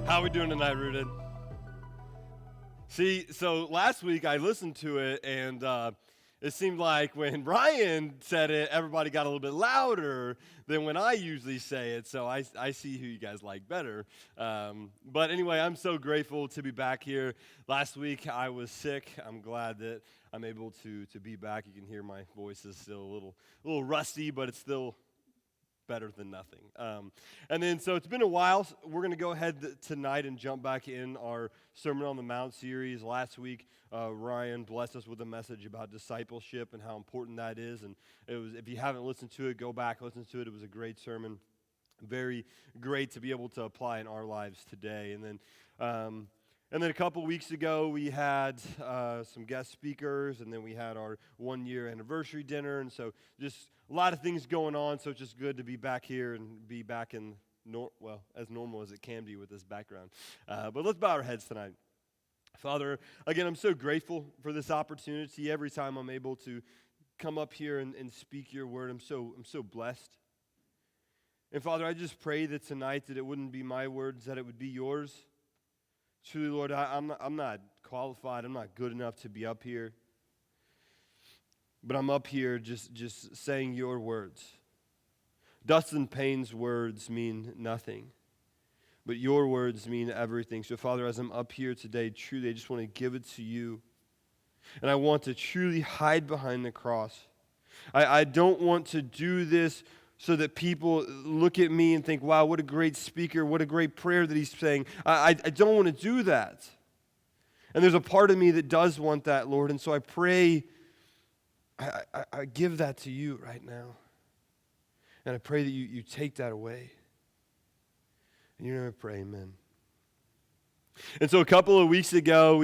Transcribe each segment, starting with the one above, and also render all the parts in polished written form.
How are we doing tonight, Rooted? See, so last week I listened to it, and it seemed like when Ryan said it, everybody got a little bit louder than when I usually say it, so I see who you guys like better. But anyway, I'm so grateful to be back here. Last week I was sick. I'm glad that I'm able to be back. You can hear my voice is still a little rusty, but it's still better than nothing. And then, so it's been a while. We're going to go ahead tonight and jump back in our Sermon on the Mount series. Last week, Ryan blessed us with a message about discipleship and how important that is. And it was, if you haven't listened to it, go back, listen to it. It was a great sermon. Very great to be able to apply in our lives today. And then a couple weeks ago, we had some guest speakers, and then we had our one-year anniversary dinner, and so just a lot of things going on, so it's just good to be back here and be back in, as normal as it can be with this background. But let's bow our heads tonight. Father, again, I'm so grateful for this opportunity. Every time I'm able to come up here and speak your word, I'm so blessed. And Father, I just pray that tonight that it wouldn't be my words, that it would be yours. Truly, Lord, I'm not qualified. I'm not good enough to be up here. But I'm up here just saying your words. Dustin Payne's words mean nothing. But your words mean everything. So, Father, as I'm up here today, truly, I just want to give it to you. And I want to truly hide behind the cross. I don't want to do this so that people look at me and think, wow, what a great speaker, what a great prayer that he's saying. I don't want to do that. And there's a part of me that does want that, Lord. And so I pray, I give that to you right now. And I pray that you take that away. And you're going to pray, amen. And so a couple of weeks ago,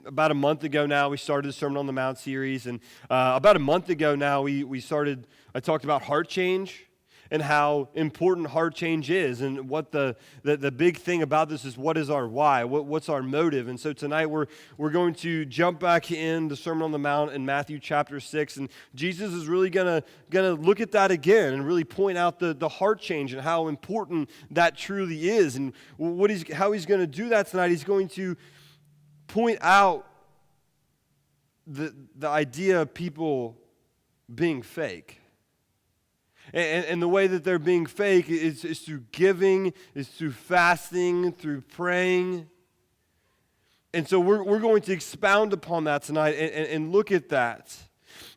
about a month ago now, we started the Sermon on the Mount series. And about a month ago now, I talked about heart change and how important heart change is, and what the big thing about this is, what is our why? What's our motive? And so tonight we're going to jump back in the Sermon on the Mount in Matthew chapter 6, and Jesus is really gonna look at that again and really point out the heart change and how important that truly is. And how he's going to do that tonight, he's going to point out the idea of people being fake. And the way that they're being fake is through giving, is through fasting, through praying. And so we're going to expound upon that tonight and look at that.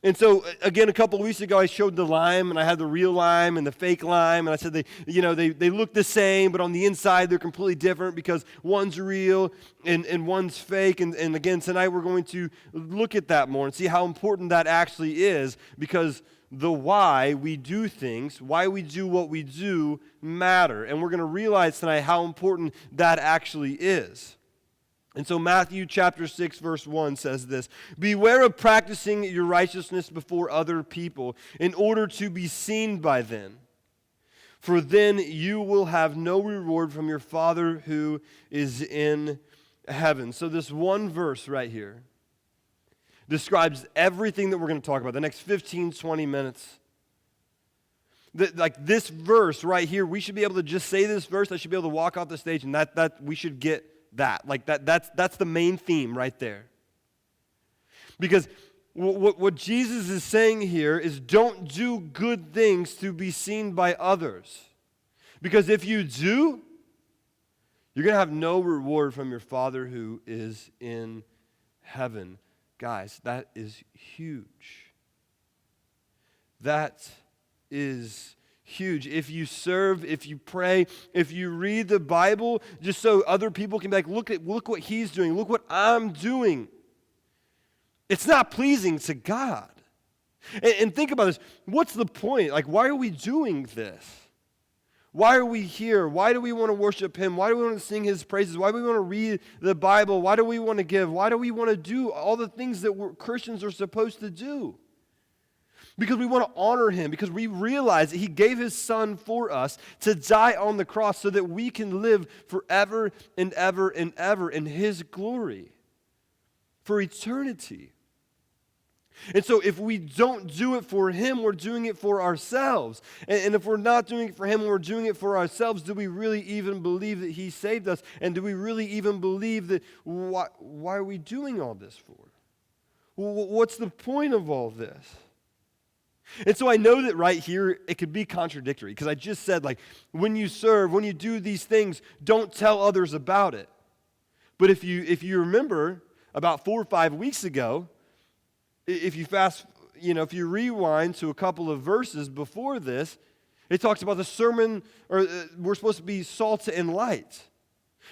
And so, again, a couple of weeks ago, I showed the lime, and I had the real lime and the fake lime, and I said they look the same, but on the inside they're completely different because one's real and one's fake. And again, tonight we're going to look at that more and see how important that actually is, because the why we do things, why we do what we do, matter. And we're going to realize tonight how important that actually is. And so Matthew chapter 6 verse 1 says this: "Beware of practicing your righteousness before other people in order to be seen by them. For then you will have no reward from your Father who is in heaven." So this one verse right here describes everything that we're going to talk about the next 15, 20 minutes. Like this verse right here, we should be able to just say this verse. I should be able to walk off the stage, and that we should get that. Like that's the main theme right there. Because what Jesus is saying here is, don't do good things to be seen by others. Because if you do, you're going to have no reward from your Father who is in heaven. Guys, that is huge. That is huge. If you serve, if you pray, if you read the Bible, just so other people can be like, look what he's doing, look what I'm doing, it's not pleasing to God. And think about this. What's the point? Like, why are we doing this? Why are we here? Why do we want to worship him? Why do we want to sing his praises? Why do we want to read the Bible? Why do we want to give? Why do we want to do all the things that Christians are supposed to do? Because we want to honor him, because we realize that he gave his son for us to die on the cross so that we can live forever and ever and ever in his glory for eternity. And so if we don't do it for him, we're doing it for ourselves. And if we're not doing it for him, we're doing it for ourselves, do we really even believe that he saved us? And do we really even believe that why are we doing all this for? Well, what's the point of all this? And so I know that right here, it could be contradictory, because I just said, like, when you serve, when you do these things, don't tell others about it. But if you remember, about 4 or 5 weeks ago, if you rewind to a couple of verses before this, it talks about the sermon, or we're supposed to be salt and light.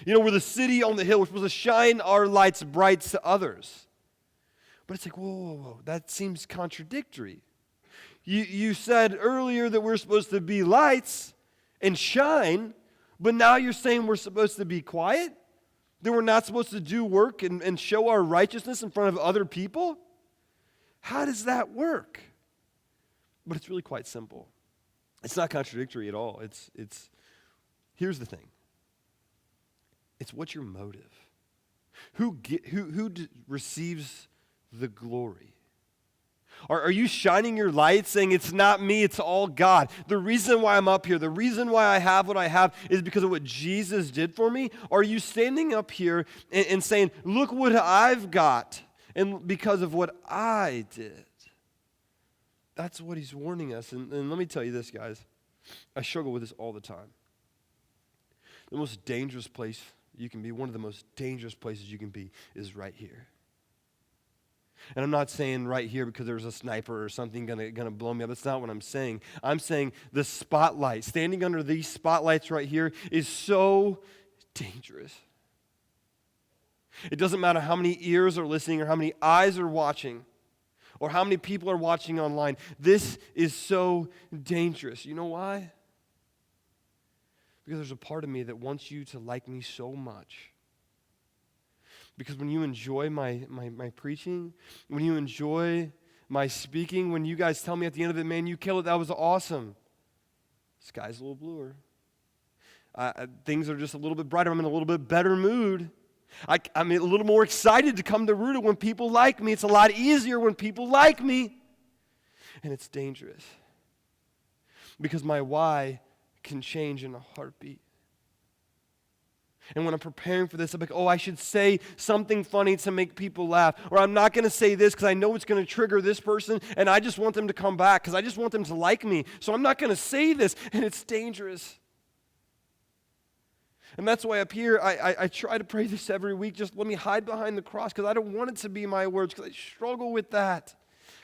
We're the city on the hill. We're supposed to shine our lights bright to others. But it's like, whoa, that seems contradictory. You said earlier that we're supposed to be lights and shine, but now you're saying we're supposed to be quiet? That we're not supposed to do work and show our righteousness in front of other people? How does that work? But it's really quite simple. It's not contradictory at all. It's here's the thing. It's what's your motive? Who receives the glory? Are you shining your light saying it's not me, it's all God? The reason why I'm up here, the reason why I have what I have is because of what Jesus did for me? Or are you standing up here and saying, look what I've got, and because of what I did? That's what he's warning us. And let me tell you this, guys. I struggle with this all the time. The most dangerous place you can be, one of the most dangerous places you can be, is right here. And I'm not saying right here because there's a sniper or something gonna blow me up. That's not what I'm saying. I'm saying the spotlight, standing under these spotlights right here, is so dangerous. It doesn't matter how many ears are listening or how many eyes are watching or how many people are watching online. This is so dangerous. You know why? Because there's a part of me that wants you to like me so much. Because when you enjoy my preaching, when you enjoy my speaking, when you guys tell me at the end of it, man, you killed it, that was awesome. Sky's a little bluer. Things are just a little bit brighter. I'm in a little bit better mood. I'm a little more excited to come to Ruta when people like me. It's a lot easier when people like me. And it's dangerous. Because my why can change in a heartbeat. And when I'm preparing for this, I'm like, I should say something funny to make people laugh. Or I'm not going to say this because I know it's going to trigger this person, and I just want them to come back because I just want them to like me. So I'm not going to say this, and it's dangerous. And that's why up here, I try to pray this every week. Just let me hide behind the cross because I don't want it to be my words, because I struggle with that.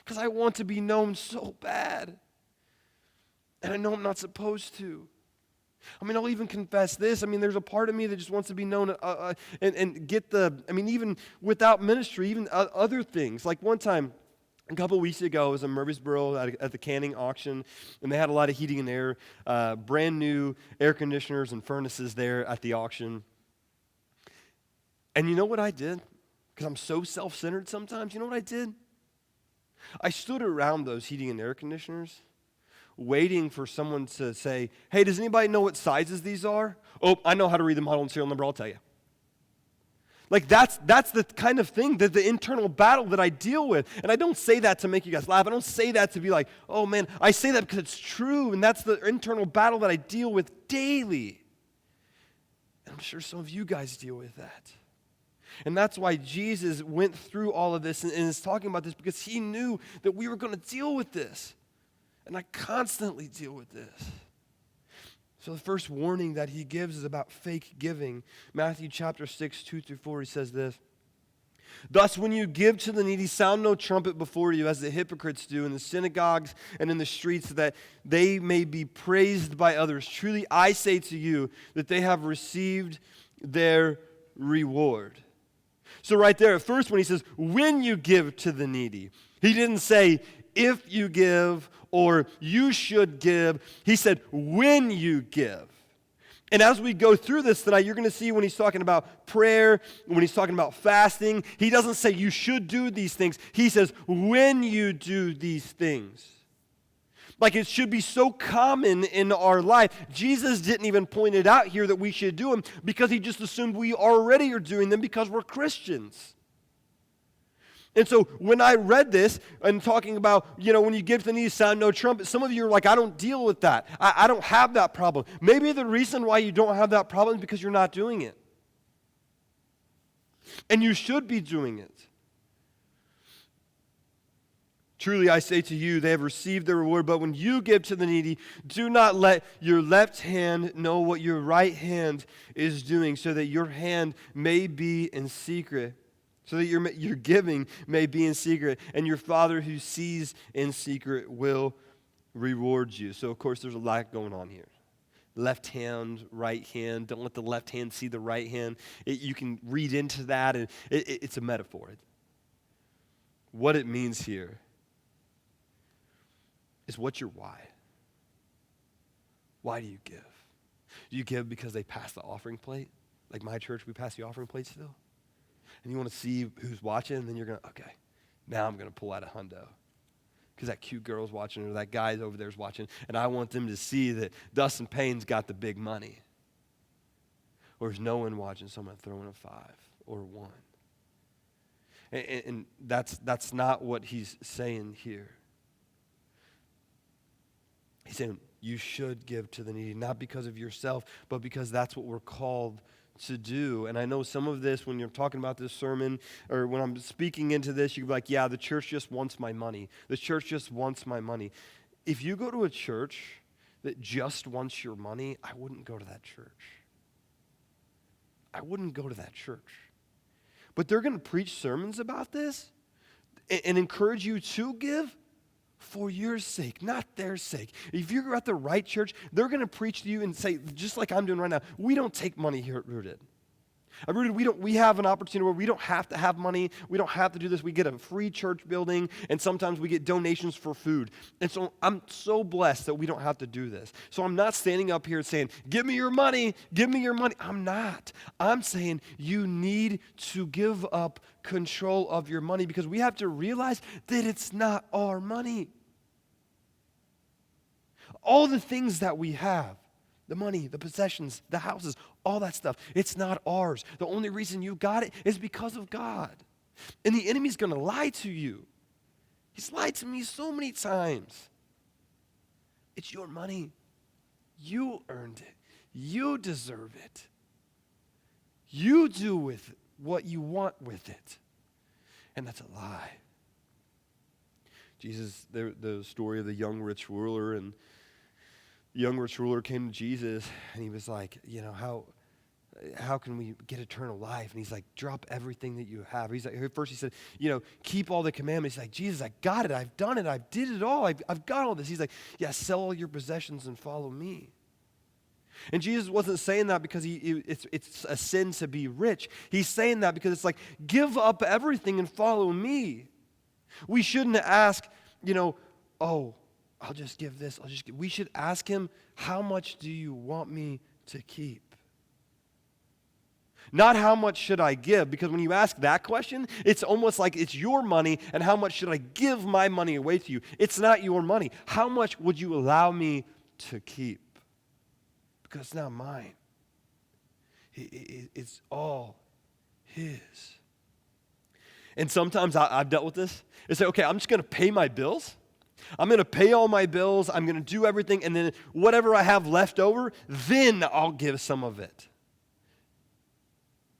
Because I want to be known so bad. And I know I'm not supposed to. I'll even confess this. There's a part of me that just wants to be known and get even without ministry, even other things. Like one time, a couple weeks ago, I was in Murfreesboro at the canning auction, and they had a lot of heating and air, brand new air conditioners and furnaces there at the auction. And you know what I did? Because I'm so self-centered sometimes. You know what I did? I stood around those heating and air conditioners, waiting for someone to say, hey, does anybody know what sizes these are? Oh, I know how to read the model and serial number, I'll tell you. Like that's the kind of thing, that the internal battle that I deal with. And I don't say that to make you guys laugh. I don't say that to be like, oh man, I say that because it's true, and that's the internal battle that I deal with daily. And I'm sure some of you guys deal with that. And that's why Jesus went through all of this and is talking about this, because he knew that we were going to deal with this. And I constantly deal with this. So the first warning that he gives is about fake giving. Matthew chapter 6, 2-4, he says this. Thus, when you give to the needy, sound no trumpet before you, as the hypocrites do in the synagogues and in the streets, that they may be praised by others. Truly, I say to you that they have received their reward. So right there, at first when he says, when you give to the needy, he didn't say, if you give, or you should give. He said, when you give. And as we go through this tonight, you're going to see when he's talking about prayer, when he's talking about fasting, he doesn't say you should do these things. He says, when you do these things. Like it should be so common in our life. Jesus didn't even point it out here that we should do them, because he just assumed we already are doing them because we're Christians. And so when I read this and talking about, when you give to the needy, sound no trumpet, some of you are like, I don't deal with that. I don't have that problem. Maybe the reason why you don't have that problem is because you're not doing it. And you should be doing it. Truly I say to you, they have received their reward, but when you give to the needy, do not let your left hand know what your right hand is doing, so that your hand may be in secret. So that your giving may be in secret, and your Father who sees in secret will reward you. So, of course, there's a lot going on here. Left hand, right hand. Don't let the left hand see the right hand. You can read into that, and it's a metaphor. What it means here is, what's your why? Why do you give? Do you give because they pass the offering plate? Like my church, we pass the offering plate still? And you want to see who's watching, and then you're going to, okay, now I'm going to pull out a hundo. Because that cute girl's watching, or that guy over there's watching, and I want them to see that Dustin Payne's got the big money. Or there's no one watching, so I'm going to throw in a 5 or 1. And that's not what he's saying here. He's saying you should give to the needy, not because of yourself, but because that's what we're called to do. And I know some of this, when you're talking about this sermon, or when I'm speaking into this, you can be like, yeah, the church just wants my money. The church just wants my money. If you go to a church that just wants your money, I wouldn't go to that church. I wouldn't go to that church. But they're going to preach sermons about this and encourage you to give for your sake, not their sake. If you're at the right church, they're going to preach to you and say, just like I'm doing right now, we don't take money here at Rooted. At Rooted, we have an opportunity where we don't have to have money. We don't have to do this. We get a free church building, and sometimes we get donations for food. And so I'm so blessed that we don't have to do this. So I'm not standing up here saying, give me your money, give me your money. I'm not. I'm saying you need to give up control of your money, because we have to realize that it's not our money. All the things that we have, the money, the possessions, the houses, all that stuff, it's not ours. The only reason you got it is because of God. And the enemy's going to lie to you. He's lied to me so many times. It's your money. You earned it. You deserve it. You do with it what you want with it. And that's a lie. Jesus, the story of the young rich ruler, and the young rich ruler came to Jesus, and he was like, how can we get eternal life? And he's like, drop everything that you have. He's like, first he said, keep all the commandments. He's like, Jesus, I got it. I've done it. I did it all. I've got all this. He's like, yeah, sell all your possessions and follow me. And Jesus wasn't saying that because it's a sin to be rich. He's saying that because it's like, give up everything and follow me. We shouldn't ask, I'll just give this. We should ask him, how much do you want me to keep? Not how much should I give, because when you ask that question, it's almost like it's your money, and how much should I give my money away to you? It's not your money. How much would you allow me to keep? Because it's not mine. It's all his. And sometimes I've dealt with this. It's like, okay, I'm just going to pay my bills. I'm going to pay all my bills. I'm going to do everything. And then whatever I have left over, then I'll give some of it.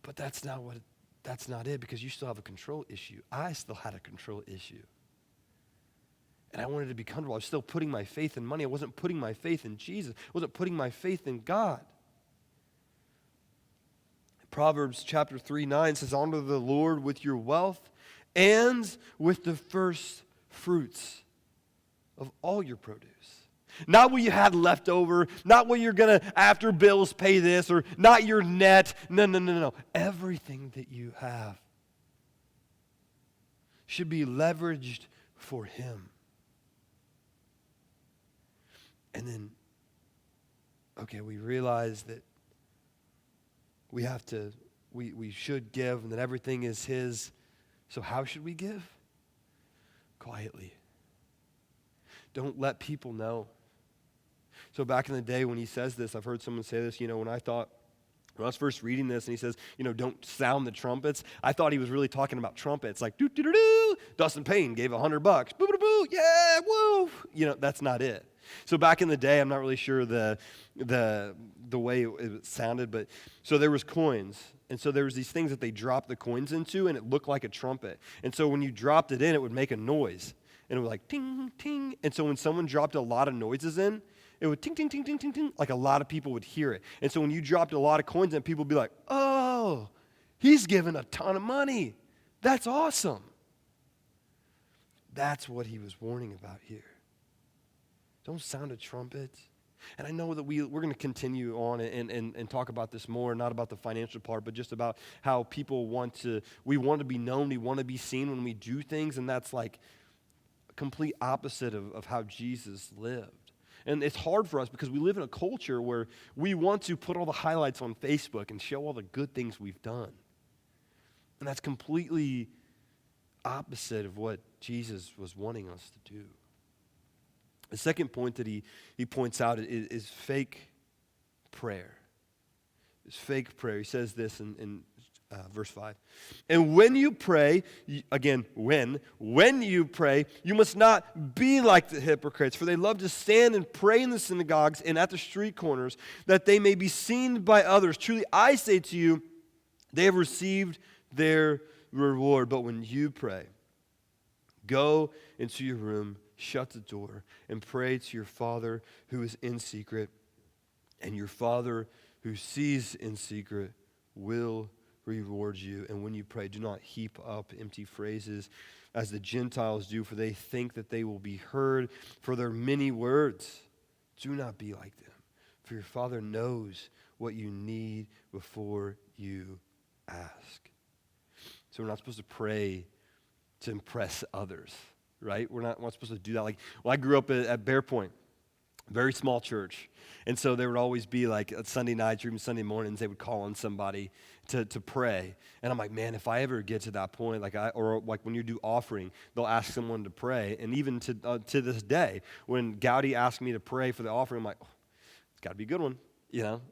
But that's not it, because you still have a control issue. I still had a control issue. And I wanted to be comfortable. I was still putting my faith in money. I wasn't putting my faith in Jesus. I wasn't putting my faith in God. Proverbs chapter 3:9 says, honor the Lord with your wealth and with the first fruits of all your produce. Not what you had left over, not what you're going to, after bills, pay this, or not your net. No. Everything that you have should be leveraged for him. And then, okay, we realize that we should give, and that everything is his. So how should we give? Quietly. Don't let people know. So back in the day when he says this, I've heard someone say this, when I thought When I was first reading this and he says, don't sound the trumpets, I thought he was really talking about trumpets, like doo-doo-doo-doo, Dustin Payne gave $100, boo-boo-boo, yeah, woo. That's not it. So back in the day, I'm not really sure the way it sounded, but so there was coins. And so there was these things that they dropped the coins into, and it looked like a trumpet. And so when you dropped it in, it would make a noise. And it would like ting, ting. And so when someone dropped a lot of noises in, it would ting, ting, ting, ting, ting, ting, like a lot of people would hear it. And so when you dropped a lot of coins in, people would be like, oh, he's giving a ton of money. That's awesome. That's what he was warning about here. Don't sound a trumpet. And I know that we're going to continue on and talk about this more, not about the financial part, but just about how people we want to be known, we want to be seen when we do things, and that's like a complete opposite of how Jesus lived. And it's hard for us because we live in a culture where we want to put all the highlights on Facebook and show all the good things we've done. And that's completely opposite of what Jesus was wanting us to do. The second point that he points out is fake prayer. It's fake prayer. He says this in verse 5. And when you pray, again, when you pray, you must not be like the hypocrites, for they love to stand and pray in the synagogues and at the street corners, that they may be seen by others. Truly, I say to you, they have received their reward. But when you pray, go into your room, shut the door, and pray to your Father who is in secret, and your Father who sees in secret will reward you. And when you pray, do not heap up empty phrases as the Gentiles do, for they think that they will be heard for their many words. Do not be like them, for your Father knows what you need before you ask. So we're not supposed to pray to impress others, right? We're not supposed to do that. Like, well, I grew up at Bear Point, very small church. And so there would always be like Sunday nights or even Sunday mornings, they would call on somebody to pray. And I'm like, man, if I ever get to that point, or when you do offering, they'll ask someone to pray. And even to this day, when Gowdy asked me to pray for the offering, I'm like, oh, it's got to be a good one.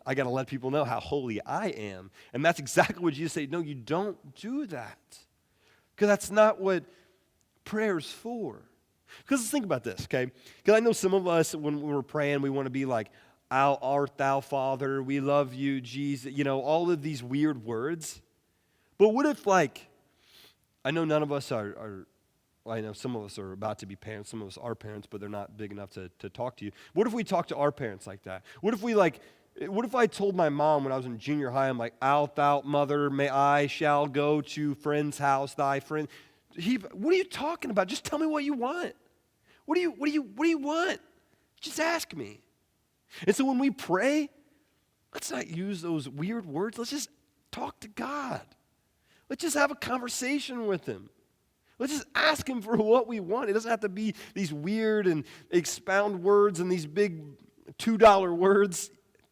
I got to let people know how holy I am. And that's exactly what Jesus said. No, you don't do that. Because that's not what prayer's for. Because let's think about this, okay? Because I know some of us, when we're praying, we want to be like, art thou, Father, we love you, Jesus, all of these weird words. But what if, I know none of us I know some of us are about to be parents, some of us are parents, but they're not big enough to talk to you. What if we talk to our parents like that? What if I told my mom when I was in junior high, I'm like, out thou, mother, shall go to friend's house, thy friend. What are you talking about? Just tell me what you want. What do you want? Just ask me. And so when we pray, let's not use those weird words. Let's just talk to God. Let's just have a conversation with him. Let's just ask him for what we want. It doesn't have to be these weird and expound words and these big $2 words.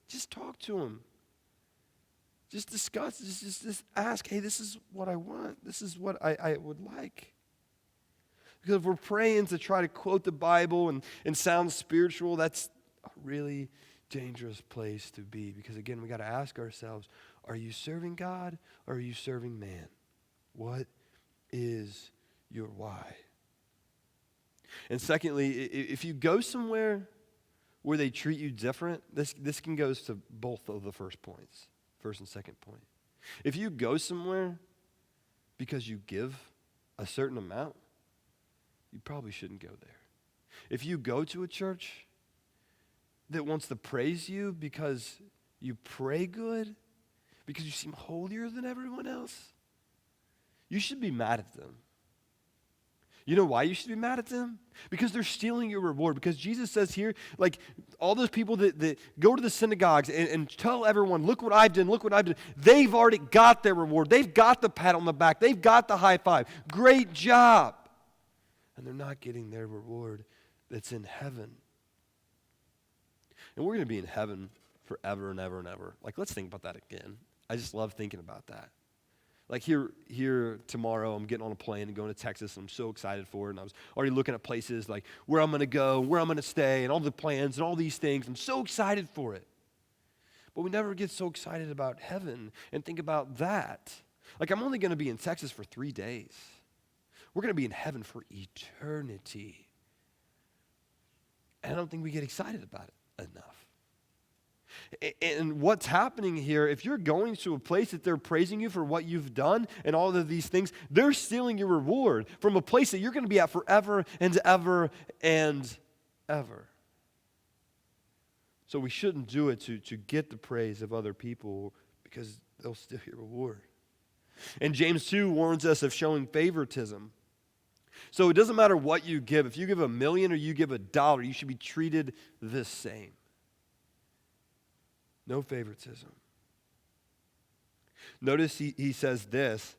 Just talk to him. Just discuss, just ask, hey, this is what I want. This is what I would like. Because if we're praying to try to quote the Bible and sound spiritual, that's a really dangerous place to be. Because again, we got to ask ourselves, are you serving God or are you serving man? What is your why? And secondly, if you go somewhere where they treat you different, this can go to both of the first and second point. If you go somewhere because you give a certain amount, you probably shouldn't go there. If you go to a church that wants to praise you because you pray good, because you seem holier than everyone else, you should be mad at them. You know why you should be mad at them? Because they're stealing your reward. Because Jesus says here, all those people that go to the synagogues and tell everyone, look what I've done, they've already got their reward. They've got the pat on the back. They've got the high five. Great job. And they're not getting their reward that's in heaven. And we're going to be in heaven forever and ever and ever. Let's think about that again. I just love thinking about that. Here tomorrow, I'm getting on a plane and going to Texas, and I'm so excited for it. And I was already looking at places where I'm going to go, where I'm going to stay, and all the plans and all these things. I'm so excited for it. But we never get so excited about heaven and think about that. Like, I'm only going to be in Texas for 3 days. We're going to be in heaven for eternity. And I don't think we get excited about it enough. And what's happening here, if you're going to a place that they're praising you for what you've done and all of these things, they're stealing your reward from a place that you're going to be at forever and ever and ever. So we shouldn't do it to get the praise of other people because they'll steal your reward. And James 2 warns us of showing favoritism. So it doesn't matter what you give. If you give $1 million or you give $1, you should be treated the same. No favoritism. Notice he says this.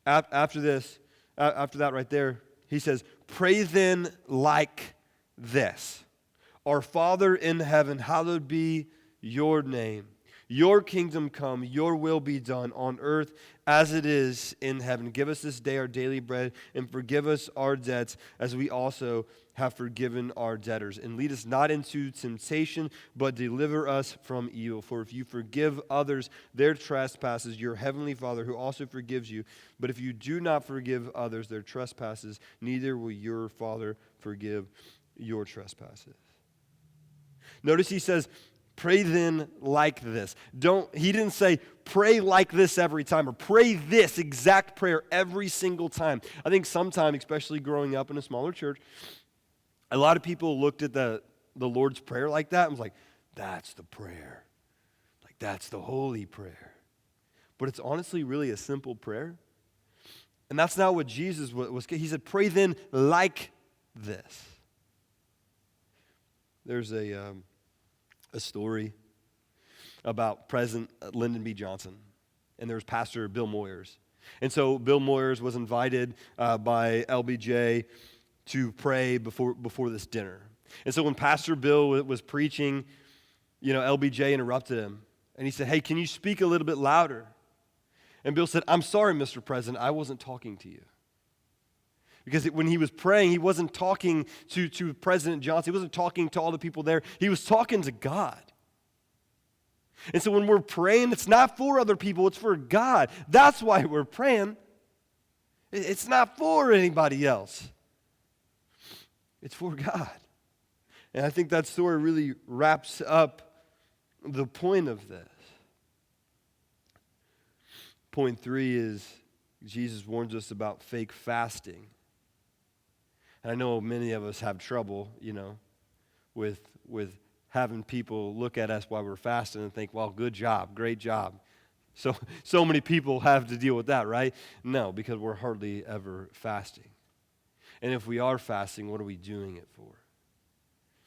After that right there, he says, pray then like this. Our Father in heaven, hallowed be your name. Your kingdom come, your will be done on earth as it is in heaven. Give us this day our daily bread, and forgive us our debts as we also have forgiven our debtors. And lead us not into temptation, but deliver us from evil. For if you forgive others their trespasses, your heavenly Father who also forgives you. But if you do not forgive others their trespasses, neither will your Father forgive your trespasses. Notice he says, pray then like this. He didn't say pray like this every time or pray this exact prayer every single time. I think sometimes, especially growing up in a smaller church, a lot of people looked at the Lord's Prayer like that and was like, that's the prayer. Like, that's the holy prayer. But it's honestly really a simple prayer. And that's not what Jesus was. He said, pray then like this. There's a story about President Lyndon B. Johnson, and there was Pastor Bill Moyers. And so Bill Moyers was invited by LBJ to pray before this dinner. And so when Pastor Bill was preaching, LBJ interrupted him, and he said, hey, can you speak a little bit louder? And Bill said, I'm sorry, Mr. President, I wasn't talking to you. Because when he was praying, he wasn't talking to President Johnson. He wasn't talking to all the people there. He was talking to God. And so when we're praying, it's not for other people. It's for God. That's why we're praying. It's not for anybody else. It's for God. And I think that story really wraps up the point of this. Point 3 is Jesus warns us about fake fasting. And I know many of us have trouble, with having people look at us while we're fasting and think, well, good job, great job. So many people have to deal with that, right? No, because we're hardly ever fasting. And if we are fasting, what are we doing it for?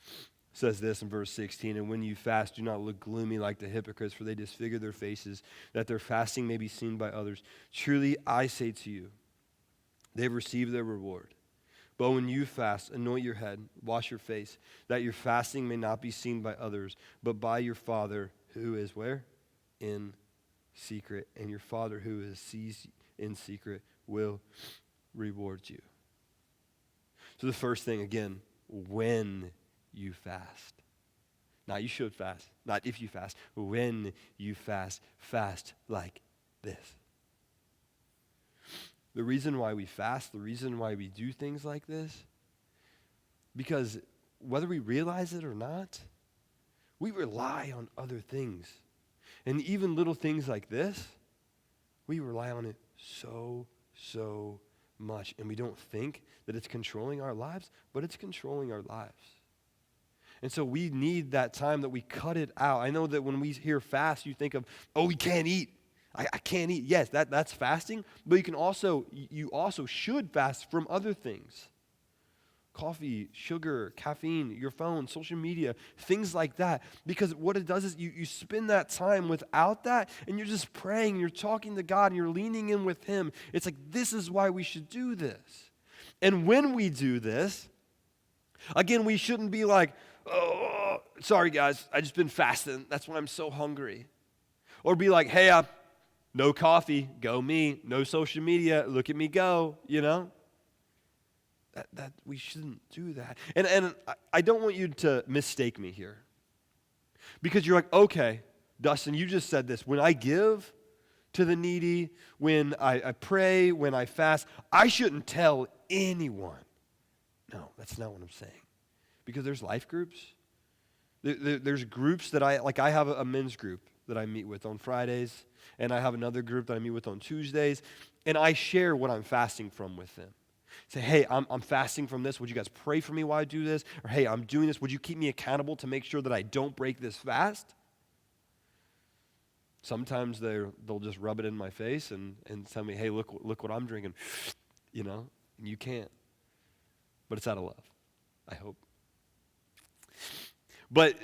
It says this in verse 16, and when you fast, do not look gloomy like the hypocrites, for they disfigure their faces, that their fasting may be seen by others. Truly, I say to you, they've received their reward. But when you fast, anoint your head, wash your face, that your fasting may not be seen by others, but by your Father who is where? In secret. And your Father who sees in secret will reward you. So the first thing, again, when you fast. Not you should fast, not if you fast. When you fast like this. The reason why we fast, the reason why we do things like this, because whether we realize it or not, we rely on other things. And even little things like this, we rely on it so much. And we don't think that it's controlling our lives, but it's controlling our lives. And so we need that time that we cut it out. I know that when we hear fast, you think of, oh, we can't eat. I can't eat. Yes, that's fasting, but you also should fast from other things. Coffee, sugar, caffeine, your phone, social media, things like that. Because what it does is you spend that time without that, and you're just praying, you're talking to God, and you're leaning in with Him. It's like, this is why we should do this. And when we do this, again, we shouldn't be like, oh, sorry guys, I just been fasting. That's why I'm so hungry. Or be like, hey, no coffee, go me. No social media, look at me go, That we shouldn't do that. And I don't want you to mistake me here. Because you're like, okay, Dustin, you just said this. When I give to the needy, when I pray, when I fast, I shouldn't tell anyone. No, that's not what I'm saying. Because there's life groups. There's groups that I have a men's group that I meet with on Fridays, and I have another group that I meet with on Tuesdays, and I share what I'm fasting from with them. Say, hey, I'm fasting from this. Would you guys pray for me while I do this? Or, hey, I'm doing this. Would you keep me accountable to make sure that I don't break this fast? Sometimes they'll just rub it in my face and tell me, hey, look what I'm drinking. And you can't. But it's out of love, I hope. But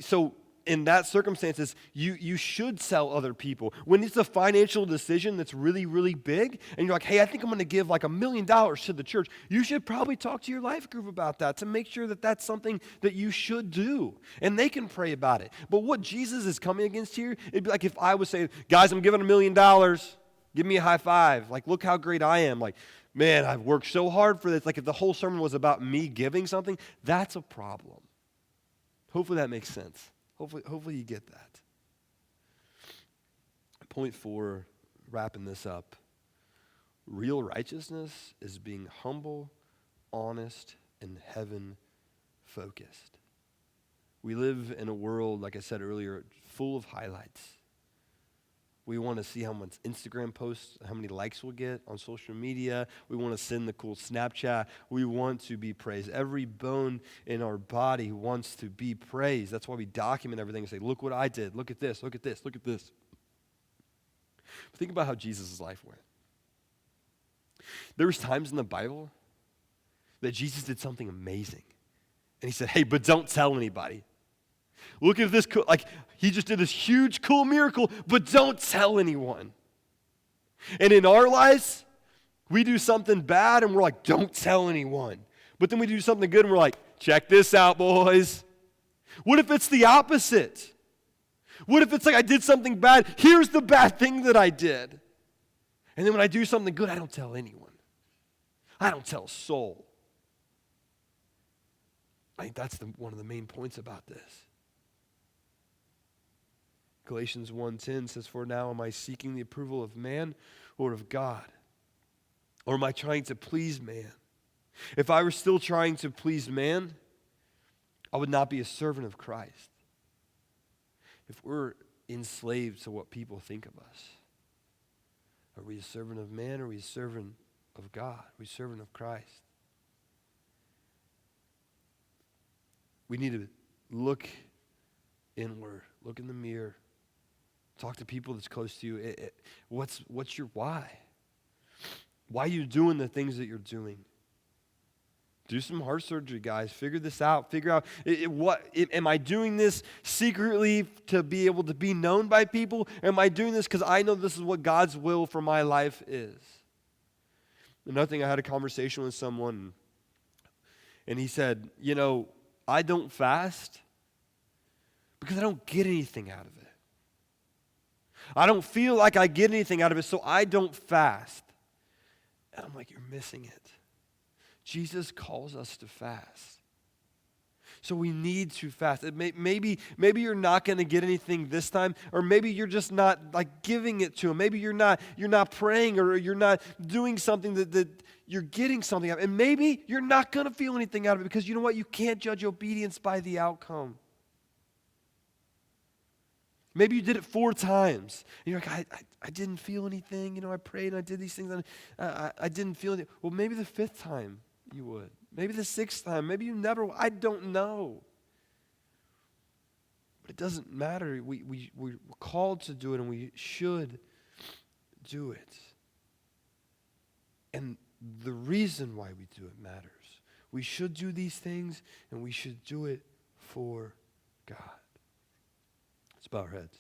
so in that circumstances, you should sell other people. When it's a financial decision that's really, really big, and you're like, hey, I think I'm going to give like $1 million to the church, you should probably talk to your life group about that to make sure that that's something that you should do. And they can pray about it. But what Jesus is coming against here, it'd be like if I was saying, guys, I'm giving $1 million, give me a high five. Like, look how great I am. Like, man, I've worked so hard for this. Like, if the whole sermon was about me giving something, that's a problem. Hopefully that makes sense. Hopefully you get that. Point 4, wrapping this up. Real righteousness is being humble, honest, and heaven-focused. We live in a world, like I said earlier, full of highlights. We want to see how much Instagram posts, how many likes we'll get on social media. We want to send the cool Snapchat. We want to be praised. Every bone in our body wants to be praised. That's why we document everything and say, look what I did. Look at this. Look at this. Look at this. But think about how Jesus' life went. There was times in the Bible that Jesus did something amazing. And he said, hey, but don't tell anybody. Look at this, he just did this huge, cool miracle, but don't tell anyone. And in our lives, we do something bad and we're like, don't tell anyone. But then we do something good and we're like, check this out, boys. What if it's the opposite? What if it's like I did something bad, here's the bad thing that I did. And then when I do something good, I don't tell anyone. I don't tell a soul. I think that's one of the main points about this. Galatians 1:10 says, for now am I seeking the approval of man or of God? Or am I trying to please man? If I were still trying to please man, I would not be a servant of Christ. If we're enslaved to what people think of us, are we a servant of man or are we a servant of God? Are we a servant of Christ? We need to look inward, look in the mirror. Talk to people that's close to you. What's your why? Why are you doing the things that you're doing? Do some heart surgery, guys. Figure this out. Figure out, am I doing this secretly to be able to be known by people? Am I doing this because I know this is what God's will for my life is? Another thing, I had a conversation with someone, and he said, I don't fast because I don't get anything out of it. I don't feel like I get anything out of it, so I don't fast. And I'm like, you're missing it. Jesus calls us to fast. So we need to fast. Maybe you're not going to get anything this time, or maybe you're just not like giving it to him. Maybe you're not praying, or you're not doing something that you're getting something out of. And maybe you're not going to feel anything out of it, because you know what? You can't judge obedience by the outcome. Maybe you did it 4 times. And you're like, I didn't feel anything. I prayed and I did these things. And I didn't feel anything. Well, maybe the 5th time you would. Maybe the 6th time. Maybe you never will. I don't know. But it doesn't matter. We're called to do it, and we should do it. And the reason why we do it matters. We should do these things, and we should do it for God. Let's bow our heads.